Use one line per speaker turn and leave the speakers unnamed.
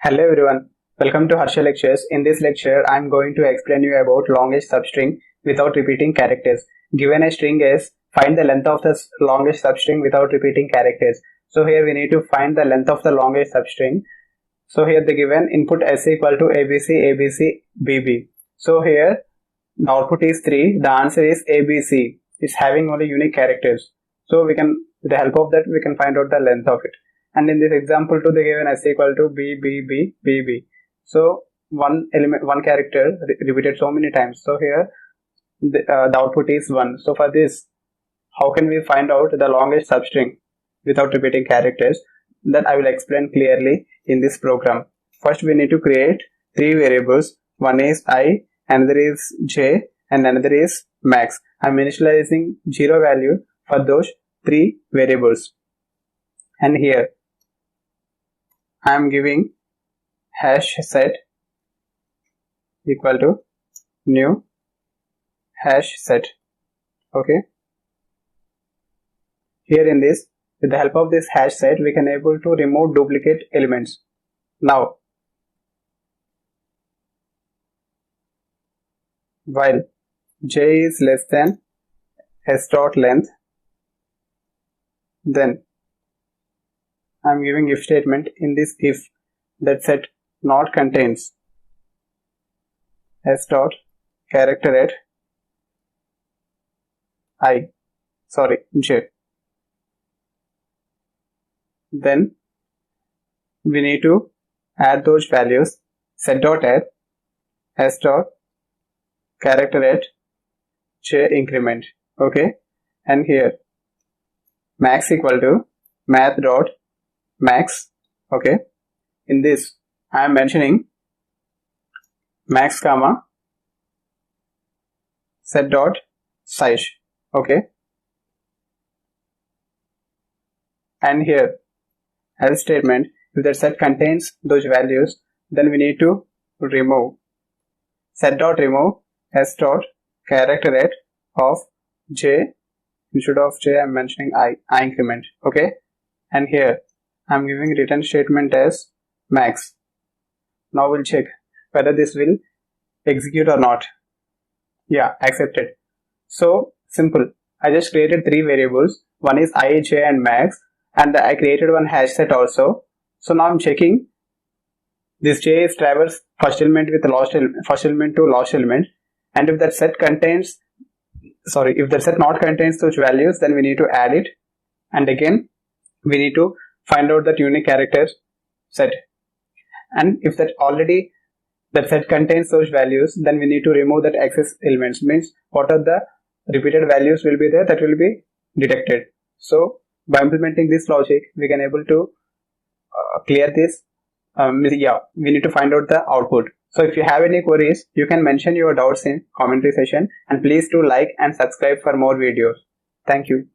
Hello everyone, welcome to Harsha Lectures. In this lecture, I am going to explain you about longest substring without repeating characters. Given a string is, find the length of the longest substring without repeating characters. So here we need to find the length of the longest substring. So here the given input s equal to abc, abc, bb. So here the output is 3, the answer is abc. It's having only unique characters. So we can, with the help of that, we can find out the length of it. And in this example too, they given s equal to b, b, b, b, b. So one character repeated so many times. So here the output is 1. So for this, how can we find out the longest substring without repeating characters? That I will explain clearly in this program. First, we need to create 3 variables. One is I, another is j, and another is max. I am initializing 0 value for those 3 variables. And here I am giving hash set equal to new hash set. Okay. Here in this, with the help of this hash set, we can able to remove duplicate elements. Now, while j is less than s dot length, then I am giving if statement. In this if, that set not contains s dot character at j. Then we need to add those values. Set dot add s dot character at j increment. Okay, and here max equal to math dot max. Okay, in this I am mentioning max comma set dot size. Okay, and here else statement, if the set contains those values, then we need to remove set dot remove s dot character at of j. Instead of j, I am mentioning I increment. Okay, and here I am giving return statement as max. Now we'll check whether this will execute or not. Yeah, accepted. So simple. I just created 3 variables. One is I, j, and max, and I created one hash set also. So now I'm checking this j is traverse first element with last element, first element to last element, and if that set contains, if the set not contains those values, then we need to add it, and again we need to find out that unique character set. And if that already that set contains those values, then we need to remove that excess elements. Means what are the repeated values will be there, that will be detected. So by implementing this logic, we can able to clear this. We need to find out the output. So if you have any queries, you can mention your doubts in commentary session, and please do like and subscribe for more videos. Thank you.